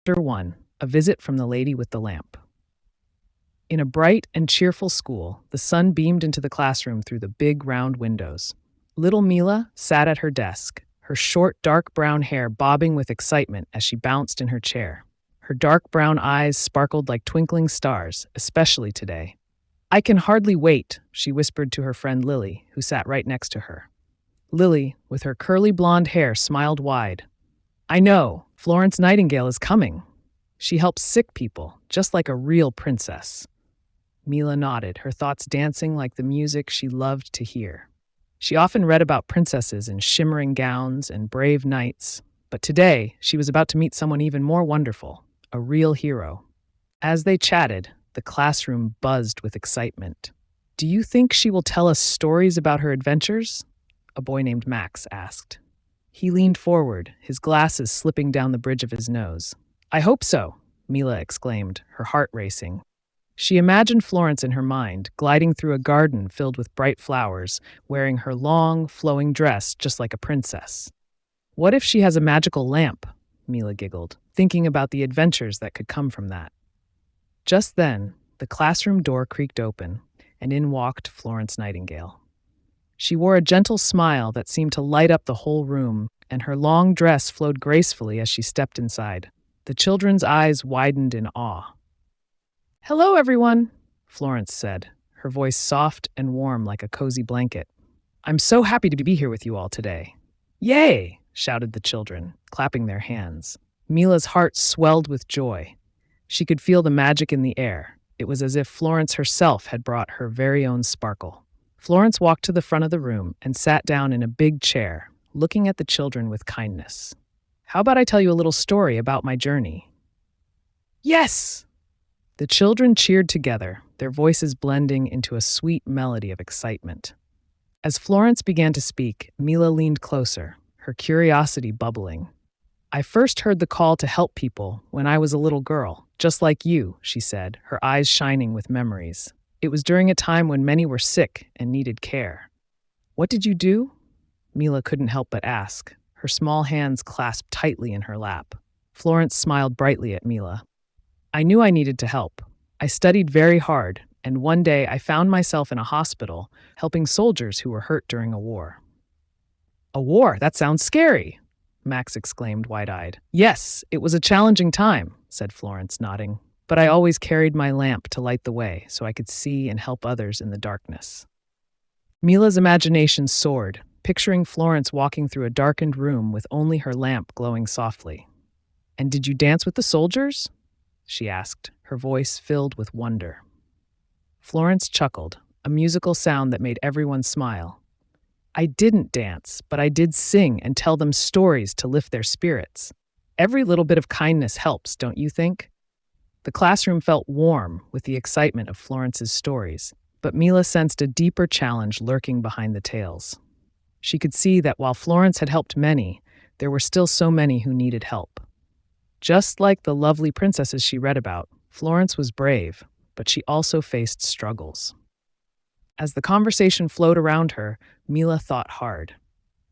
Chapter 1. A Visit from the Lady with the Lamp. In a bright and cheerful school, the sun beamed into the classroom through the big round windows. Little Meela sat at her desk, her short dark brown hair bobbing with excitement as she bounced in her chair. Her dark brown eyes sparkled like twinkling stars, especially today. "I can hardly wait," she whispered to her friend Lily, who sat right next to her. Lily, with her curly blonde hair, smiled wide. "I know, Florence Nightingale is coming. She helps sick people, just like a real princess." Meela nodded, her thoughts dancing like the music she loved to hear. She often read about princesses in shimmering gowns and brave knights, but today she was about to meet someone even more wonderful, a real hero. As they chatted, the classroom buzzed with excitement. "Do you think she will tell us stories about her adventures?" a boy named Max asked. He leaned forward, his glasses slipping down the bridge of his nose. "I hope so," Meela exclaimed, her heart racing. She imagined Florence in her mind, gliding through a garden filled with bright flowers, wearing her long, flowing dress just like a princess. "What if she has a magical lamp?" Meela giggled, thinking about the adventures that could come from that. Just then, the classroom door creaked open, and in walked Florence Nightingale. She wore a gentle smile that seemed to light up the whole room, and her long dress flowed gracefully as she stepped inside. The children's eyes widened in awe. "Hello, everyone," Florence said, her voice soft and warm like a cozy blanket. "I'm so happy to be here with you all today." "Yay!" shouted the children, clapping their hands. Meela's heart swelled with joy. She could feel the magic in the air. It was as if Florence herself had brought her very own sparkle. Florence walked to the front of the room and sat down in a big chair, looking at the children with kindness. "How about I tell you a little story about my journey?" "Yes!" The children cheered together, their voices blending into a sweet melody of excitement. As Florence began to speak, Meela leaned closer, her curiosity bubbling. "I first heard the call to help people when I was a little girl, just like you," she said, her eyes shining with memories. "It was during a time when many were sick and needed care." "What did you do?" Meela couldn't help but ask, her small hands clasped tightly in her lap. Florence smiled brightly at Meela. "I knew I needed to help. I studied very hard, and one day I found myself in a hospital helping soldiers who were hurt during a war." "A war? That sounds scary," Max exclaimed wide-eyed. "Yes, it was a challenging time," said Florence, nodding. "But I always carried my lamp to light the way so I could see and help others in the darkness." Meela's imagination soared, picturing Florence walking through a darkened room with only her lamp glowing softly. "And did you dance with the soldiers?" she asked, her voice filled with wonder. Florence chuckled, a musical sound that made everyone smile. "I didn't dance, but I did sing and tell them stories to lift their spirits. Every little bit of kindness helps, don't you think?" The classroom felt warm with the excitement of Florence's stories, but Meela sensed a deeper challenge lurking behind the tales. She could see that while Florence had helped many, there were still so many who needed help. Just like the lovely princesses she read about, Florence was brave, but she also faced struggles. As the conversation flowed around her, Meela thought hard.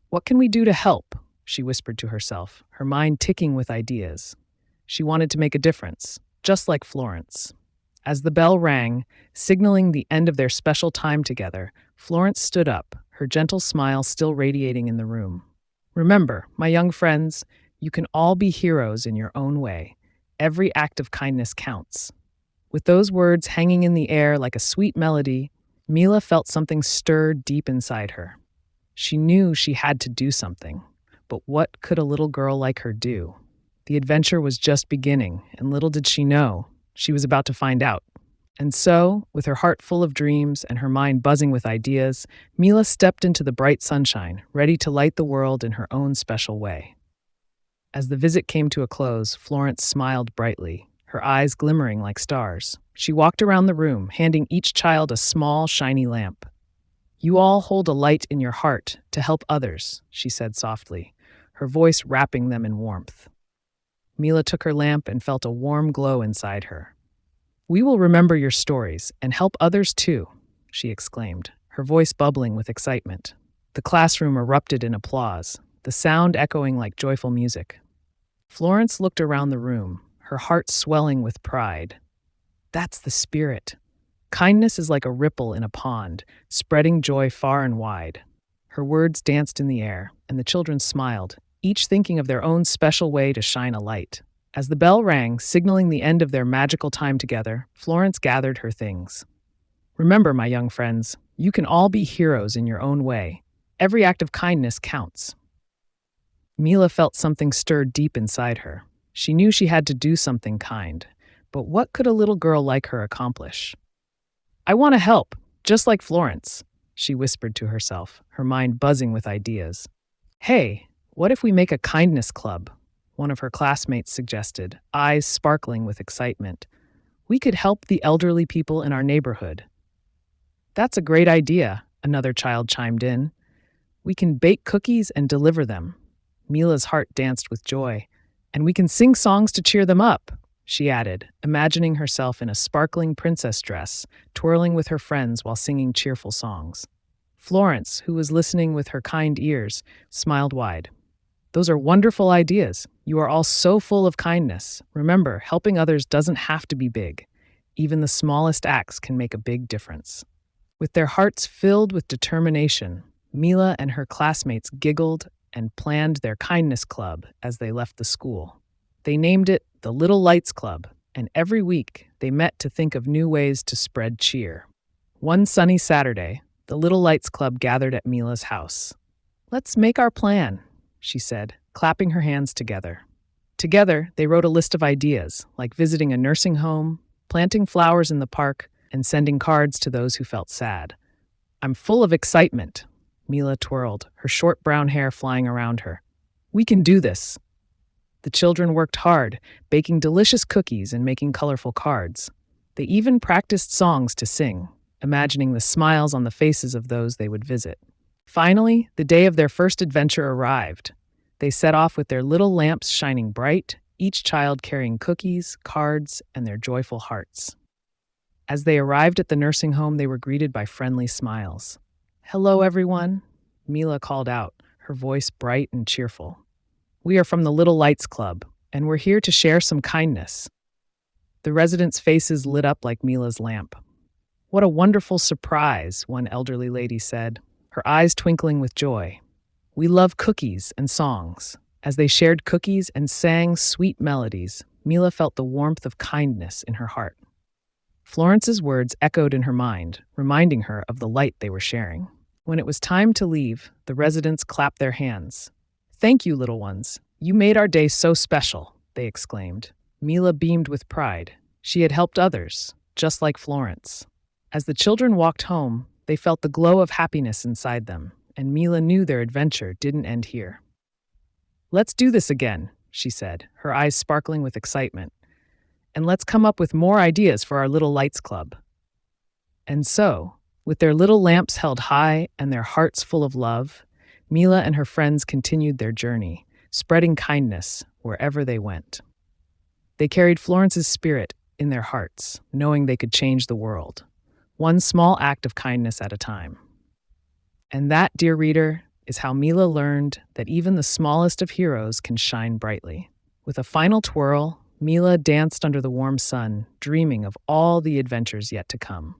"What can we do to help?" she whispered to herself, her mind ticking with ideas. She wanted to make a difference, just like Florence. As the bell rang, signaling the end of their special time together, Florence stood up, her gentle smile still radiating in the room. "Remember, my young friends, you can all be heroes in your own way. Every act of kindness counts." With those words hanging in the air like a sweet melody, Meela felt something stir deep inside her. She knew she had to do something, but what could a little girl like her do? The adventure was just beginning, and little did she know, she was about to find out. And so, with her heart full of dreams and her mind buzzing with ideas, Meela stepped into the bright sunshine, ready to light the world in her own special way. As the visit came to a close, Florence smiled brightly, her eyes glimmering like stars. She walked around the room, handing each child a small, shiny lamp. "You all hold a light in your heart to help others," she said softly, her voice wrapping them in warmth. Meela took her lamp and felt a warm glow inside her. "We will remember your stories and help others too," she exclaimed, her voice bubbling with excitement. The classroom erupted in applause, the sound echoing like joyful music. Florence looked around the room, her heart swelling with pride. That's the spirit. Kindness is like a ripple in a pond, spreading joy far and wide. Her words danced in the air, and the children smiled, each thinking of their own special way to shine a light. As the bell rang, signaling the end of their magical time together, Florence gathered her things. Remember, my young friends, you can all be heroes in your own way. Every act of kindness counts. Meela felt something stir deep inside her. She knew she had to do something kind, but what could a little girl like her accomplish? I want to help, just like Florence, she whispered to herself, her mind buzzing with ideas. Hey, what if we make a kindness club? One of her classmates suggested, eyes sparkling with excitement. We could help the elderly people in our neighborhood. That's a great idea, another child chimed in. We can bake cookies and deliver them. Meela's heart danced with joy. And we can sing songs to cheer them up, she added, imagining herself in a sparkling princess dress, twirling with her friends while singing cheerful songs. Florence, who was listening with her kind ears, smiled wide. Those are wonderful ideas. You are all so full of kindness. Remember, helping others doesn't have to be big. Even the smallest acts can make a big difference. With their hearts filled with determination, Meela and her classmates giggled and planned their kindness club as they left the school. They named it the Little Lights Club, and every week they met to think of new ways to spread cheer. One sunny Saturday, the Little Lights Club gathered at Meela's house. Let's make our plan, she said, clapping her hands together. Together, they wrote a list of ideas, like visiting a nursing home, planting flowers in the park, and sending cards to those who felt sad. I'm full of excitement. Meela twirled, her short brown hair flying around her. We can do this. The children worked hard, baking delicious cookies and making colorful cards. They even practiced songs to sing, imagining the smiles on the faces of those they would visit. Finally, the day of their first adventure arrived. They set off with their little lamps shining bright, each child carrying cookies, cards, and their joyful hearts. As they arrived at the nursing home, they were greeted by friendly smiles. Hello, everyone, Meela called out, her voice bright and cheerful. We are from the Little Lights Club, and we're here to share some kindness. The residents' faces lit up like Meela's lamp. What a wonderful surprise, one elderly lady said, her eyes twinkling with joy. We love cookies and songs. As they shared cookies and sang sweet melodies, Meela felt the warmth of kindness in her heart. Florence's words echoed in her mind, reminding her of the light they were sharing. When it was time to leave, the residents clapped their hands. Thank you, little ones. You made our day so special, they exclaimed. Meela beamed with pride. She had helped others, just like Florence. As the children walked home, they felt the glow of happiness inside them, and Meela knew their adventure didn't end here. Let's do this again, she said, her eyes sparkling with excitement. And let's come up with more ideas for our Little Lights Club. And so, with their little lamps held high and their hearts full of love, Meela and her friends continued their journey, spreading kindness wherever they went. They carried Florence's spirit in their hearts, knowing they could change the world, one small act of kindness at a time. And that, dear reader, is how Meela learned that even the smallest of heroes can shine brightly. With a final twirl, Meela danced under the warm sun, dreaming of all the adventures yet to come.